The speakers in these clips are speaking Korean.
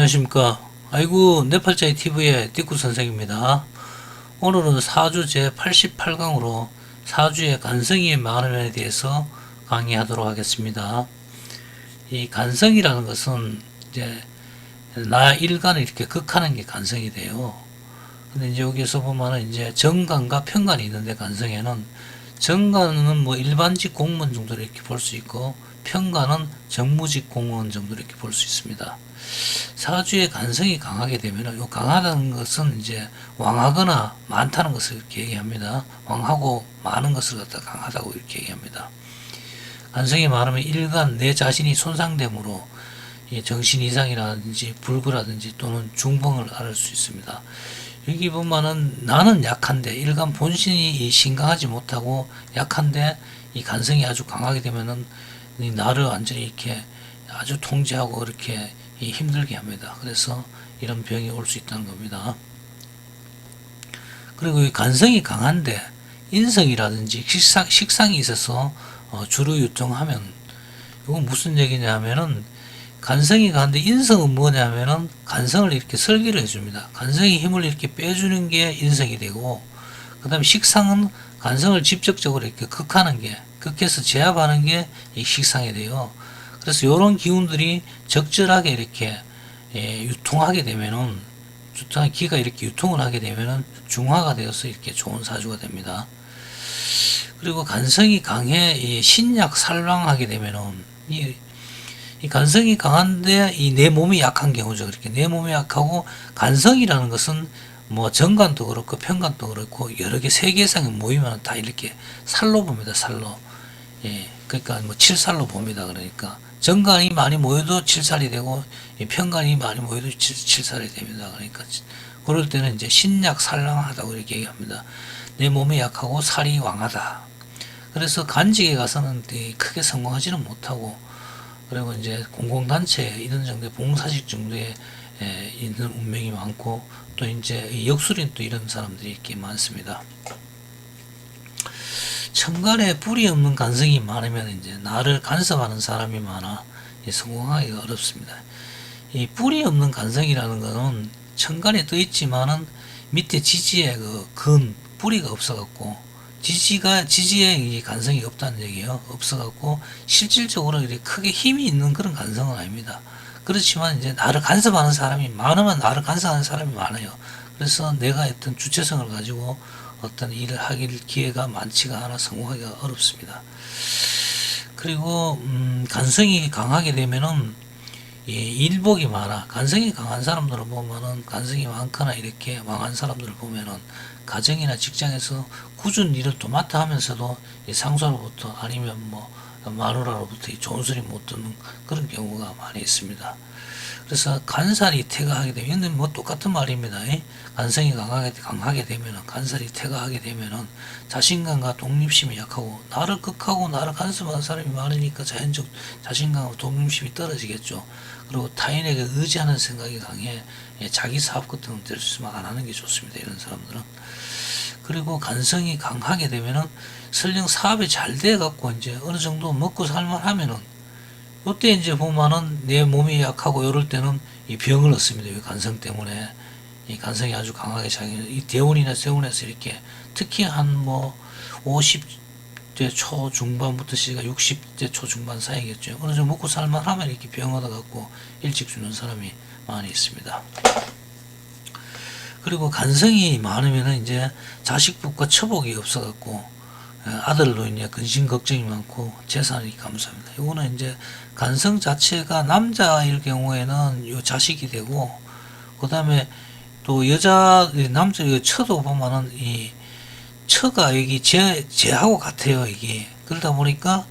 안녕하십니까. 아이고 네팔자이 TV의 띠꾸 선생입니다. 오늘은 사주 제 88강으로 사주의 간성이의 많음에 대해서 강의하도록 하겠습니다. 이 간성이라는 것은 이제 나 일간을 이렇게 극하는 게 간성이 돼요. 근데 이제 여기서 보면은 이제 정관과 편관이 있는데, 간성에는 정관은 뭐 일반직 공무원 정도로 이렇게 볼 수 있고, 편관은 정무직 공무원 정도로 이렇게 볼 수 있습니다. 사주의 간성이 강하게 되면, 요 강하다는 것은 이제 왕하거나 많다는 것을 이렇게 얘기합니다. 왕하고 많은 것을 갖다 강하다고 이렇게 얘기합니다. 간성이 많으면 일간 내 자신이 손상됨으로 정신 이상이라든지 불구라든지 또는 중풍을 앓을 수 있습니다. 여기 보면은 나는 약한데, 일간 본신이 신강하지 못하고 약한데 이 간성이 아주 강하게 되면은 이 나를 완전히 이렇게 아주 통제하고 이렇게 힘들게 합니다. 그래서 이런 병이 올 수 있다는 겁니다. 그리고 이 간성이 강한데 인성이라든지 식상이 있어서 주로 유통하면, 이건 무슨 얘기냐면은, 간성이 강한데 인성은 뭐냐면은 간성을 이렇게 설계를 해줍니다. 간성의 힘을 이렇게 빼주는 게 인성이 되고, 그 다음에 식상은 간성을 직접적으로 이렇게 극해서 제압하는 게 이 식상이 돼요. 그래서 이런 기운들이 적절하게 이렇게 유통하게 되면은, 기가 이렇게 유통을 하게 되면은 중화가 되어서 이렇게 좋은 사주가 됩니다. 그리고 간성이 강해 신약 살랑하게 되면은, 이 간성이 강한데 이 내 몸이 약한 경우죠. 이렇게 내 몸이 약하고, 간성이라는 것은 뭐 정관도 그렇고 편관도 그렇고 여러 개 세 개 이상이 모이면 다 이렇게 살로 봅니다. 살로. 그러니까 뭐 칠살로 봅니다. 그러니까 정관이 많이 모여도 칠살이 되고, 편관이 많이 모여도 칠살이 됩니다. 그러니까 그럴 때는 이제 신약 살랑하다고 이렇게 얘기합니다. 내 몸이 약하고 살이 왕하다. 그래서 간직에 가서는 크게 성공하지는 못하고, 그리고 이제 공공단체 이런 정도의 봉사직 정도에 있는 운명이 많고, 또 이제 역술인 또 이런 사람들이 이렇게 많습니다. 천간에 뿔이 없는 간성이 많으면 이제 나를 간섭하는 사람이 많아 성공하기가 어렵습니다. 이 뿔이 없는 간성이라는 것은 천간에 떠 있지만은 밑에 지지에 뿌리가 없어갖고, 지지에 이 간성이 없다는 얘기예요. 없어갖고 실질적으로 이렇게 크게 힘이 있는 그런 간성은 아닙니다. 그렇지만 이제 나를 간섭하는 사람이 많으면 나를 간섭하는 사람이 많아요. 그래서 내가 어떤 주체성을 가지고 어떤 일을 하길 기회가 많지가 않아 성공하기가 어렵습니다. 그리고 간성이 강하게 되면은 일복이 많아. 간성이 강한 사람들을 보면은, 간성이 많거나 이렇게 망한 사람들을 보면은 가정이나 직장에서 꾸준 일을 도맡아 하면서도 상사로부터 아니면 뭐 마누라로부터 좋은 소리 못 듣는 그런 경우가 많이 있습니다. 그래서 간살이 퇴가하게 되면, 뭐 똑같은 말입니다. 간성이 강하게 되면은, 간살이 퇴가하게 되면은 자신감과 독립심이 약하고, 나를 극하고 나를 간섭하는 사람이 많으니까 자연적 자신감과 독립심이 떨어지겠죠. 그리고 타인에게 의지하는 생각이 강해 자기 사업 같은 건 될 수 있으면 안 하는 게 좋습니다. 이런 사람들은. 그리고 간성이 강하게 되면은 설령 사업이 잘 돼 갖고 이제 어느 정도 먹고 살만 하면은, 요때 이제 보면은 내 몸이 약하고 이럴 때는 이 병을 얻습니다. 이 간성 때문에. 이 간성이 아주 강하게 이 대운이나 세운에서 이렇게, 특히 한 뭐 50대 초중반부터 시가 60대 초중반 사이겠죠. 어느 정도 먹고 살만 하면 이렇게 병 얻어갖고 일찍 죽는 사람이 많이 있습니다. 그리고 간성이 많으면은 이제 자식복과 처복이 없어갖고, 아들로 인해 근심 걱정이 많고 재산이 감소합니다. 이거는 이제 간성 자체가 남자일 경우에는 요 자식이 되고, 그 다음에 또 남자 처도 보면은 이 처가 여기 제하고 같아요. 이게 그러다 보니까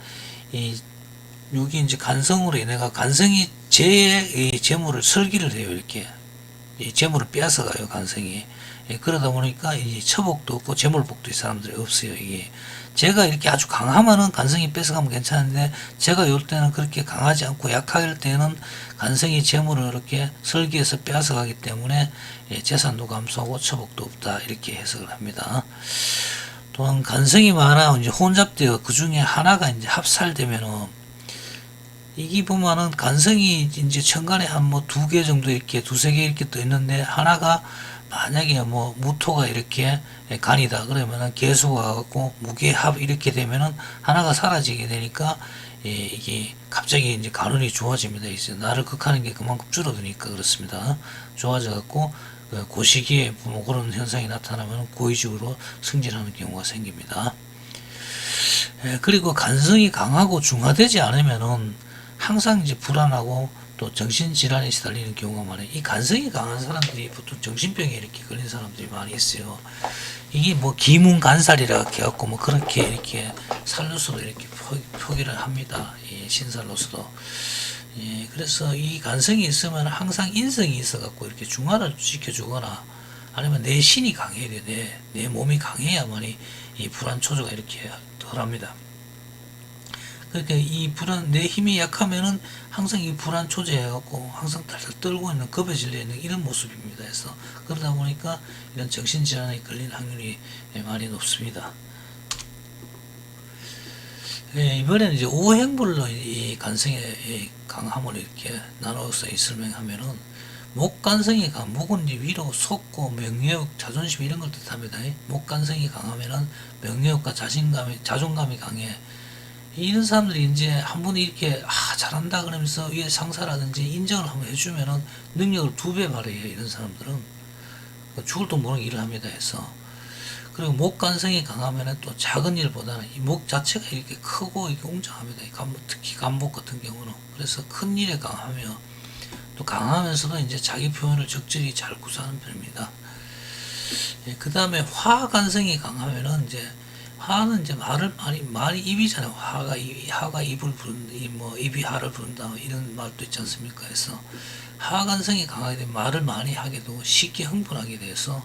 여기 이제 간성으로 인해가, 간성이 제의 재물을 설기를 해요. 이렇게 이 재물을 빼앗아가요, 간성이. 그러다 보니까 이 처복도 없고 재물복도 이 사람들이 없어요. 이게 제가 이렇게 아주 강하면은 간성이 뺏어가면 괜찮은데, 제가 요 때는 그렇게 강하지 않고 약할 때는 간성이 재물을 이렇게 설기해서 빼앗아가기 때문에 재산도 감소하고 처복도 없다, 이렇게 해석을 합니다. 또한 간성이 많아 이제 혼잡되어 그 중에 하나가 이제 합살되면은, 이게 보면은 간성이 이제 천간에 한 뭐 두 개 정도 이렇게 두세 개 이렇게 떠 있는데 하나가 만약에 뭐 무토가 이렇게 간이다 그러면은 개수가 갖고 무게합 이렇게 되면은 하나가 사라지게 되니까 이게 갑자기 이제 간운이 좋아집니다. 이제 나를 극하는 게 그만큼 줄어드니까 그렇습니다. 좋아져 갖고 그 시기에 뭐 그런 현상이 나타나면 고의적으로 승진하는 경우가 생깁니다. 그리고 간성이 강하고 중화되지 않으면은 항상 이제 불안하고 또 정신질환에 시달리는 경우가 많아요. 이 간성이 강한 사람들이 보통 정신병에 이렇게 걸린 사람들이 많이 있어요. 이게 뭐 기문간살이라 해갖고 뭐 그렇게 이렇게 살로서도 이렇게 표기를 합니다. 이 신살로서도. 예, 그래서 이 간성이 있으면 항상 인성이 있어갖고 이렇게 중화를 지켜주거나 아니면 내 신이 강해야 돼. 내 몸이 강해야만이 이 불안 초조가 이렇게 덜합니다. 그러니까 이 불안, 내 힘이 약하면은 항상 이 불안 초조해갖고 항상 달달 떨고 있는, 겁에 질려 있는 이런 모습입니다. 그래서 그러다 보니까 이런 정신질환에 걸릴 확률이 많이 높습니다. 이번에는 이제 오행불로 이 간성의 강함을 이렇게 나눠서 설명하면은 목간성이 강, 목은 이제 위로 솟고 명예욕, 자존심 이런 걸 뜻합니다. 목간성이 강하면은 명예욕과 자존감이 강해. 이런 사람들이 이제 한 번 이렇게 잘한다 그러면서 위에 상사라든지 인정을 한번 해주면은 능력을 두 배 발휘해요. 이런 사람들은 죽을 돈 모르는 일을 합니다. 해서 그리고 목 간성이 강하면은 또 작은 일보다는 이 목 자체가 이렇게 크고 이렇게 웅장합니다. 특히 간목 같은 경우는 그래서 큰 일에 강하며 또 강하면서도 이제 자기 표현을 적절히 잘 구사하는 편입니다. 그 다음에 화 간성이 강하면은 이제 화는 이제 말이 입이잖아요. 화가 입을 부른다, 입이 하를 부른다, 이런 말도 있지 않습니까? 그래서 화 간성이 강하게 되면 말을 많이 하게 되고 쉽게 흥분하게 돼서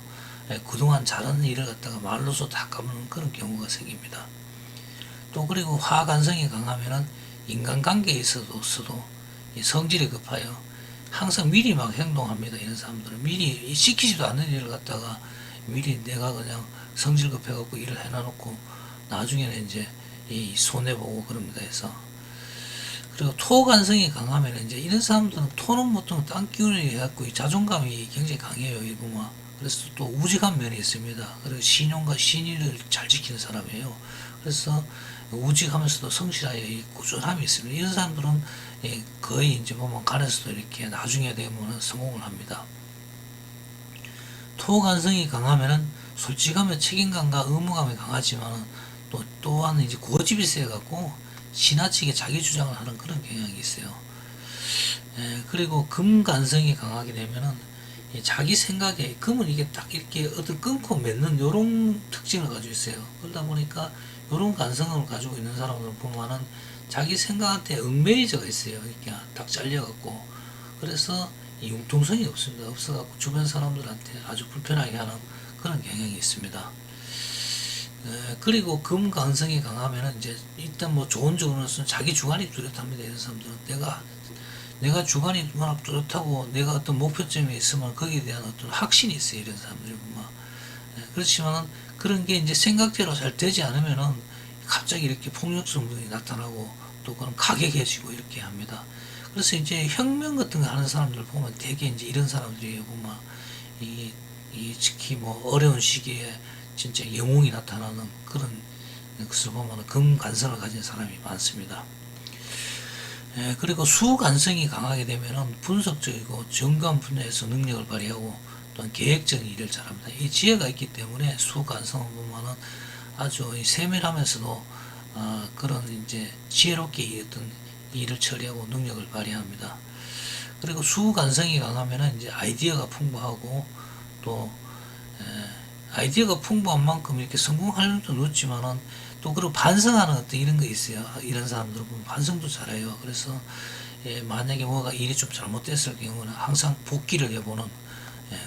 그동안 잘하는 일을 갖다가 말로서 다 까먹는 그런 경우가 생깁니다. 또 그리고 화 간성이 강하면은 인간관계에 있어서도 성질이 급하여 항상 미리 막 행동합니다. 이런 사람들은 미리 시키지도 않는 일을 갖다가 미리 내가 그냥 성질 급해갖고 일을 해놔놓고 나중에는 이제 이 손해보고 그럽니다. 해서 그리고 토 간성이 강하면 이제 이런 사람들은 토는 보통 땅 기운이 해갖고 이 자존감이 굉장히 강해요. 이 보면 그래서 또 우직한 면이 있습니다. 그리고 신용과 신의를 잘 지키는 사람이에요. 그래서 우직하면서도 성실하게 꾸준함이 있습니다. 이런 사람들은 거의 이제 보면 간에서도 이렇게 나중에 되면 성공을 합니다. 토간성이 강하면은 솔직하면 책임감과 의무감이 강하지만 또한 이제 고집이 세갖고 지나치게 자기 주장을 하는 그런 경향이 있어요. 그리고 금간성이 강하게 되면은 자기 생각에 금은 이게 딱 이렇게 어떤 끊고 맺는 요런 특징을 가지고 있어요. 그러다 보니까 요런 간성을 가지고 있는 사람들 보면은 자기 생각한테 얽매이져가 있어요. 이렇게 딱 잘려갖고 그래서 융통성이 없습니다. 없어갖고 주변 사람들한테 아주 불편하게 하는 그런 경향이 있습니다. 그리고 금강성이 강하면은 이제 일단 뭐 좋은 쪽으로는 자기 주관이 뚜렷합니다. 이런 사람들은 내가 주관이 워낙 뚜렷하고 내가 어떤 목표점이 있으면 거기에 대한 어떤 확신이 있어요. 이런 사람들이 보면 그렇지만은 그런 게 이제 생각대로 잘 되지 않으면은 갑자기 이렇게 폭력성분이 나타나고 또 그런 가격해지고 이렇게 합니다. 그래서 이제 혁명 같은 거 하는 사람들 보면 되게 이제 이런 사람들이 보면 이 특히 뭐 어려운 시기에 진짜 영웅이 나타나는 그런 것을 보면 금간성을 가진 사람이 많습니다. 그리고 수간성이 강하게 되면은 분석적이고 정교한 분야에서 능력을 발휘하고 또한 계획적인 일을 잘합니다. 이 지혜가 있기 때문에 수간성을 보면은 아주 세밀하면서도 그런 이제 지혜롭게 어떤 일을 처리하고 능력을 발휘합니다. 그리고 수간성이 강하면은 이제 아이디어가 풍부하고 또 아이디어가 풍부한 만큼 이렇게 성공할 일도 높지만은 또 그리고 반성하는 어떤 이런 거 있어요. 이런 사람들은 보면 반성도 잘해요. 그래서 만약에 뭐가 일이 좀 잘못됐을 경우는 항상 복귀를 해보는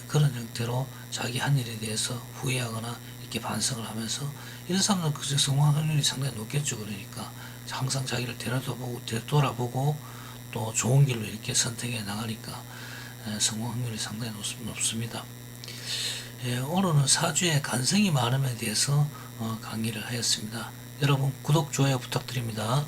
그런 형태로 자기 한 일에 대해서 후회하거나 이렇게 반성을 하면서 이런 사람들은 그 성공할 확률이 상당히 높겠죠. 그러니까 항상 자기를 되돌아보고 또 좋은 길로 이렇게 선택해 나가니까 성공 확률이 상당히 높습니다. 오늘은 사주에 간성이 많음에 대해서 강의를 하였습니다. 여러분 구독, 좋아요 부탁드립니다.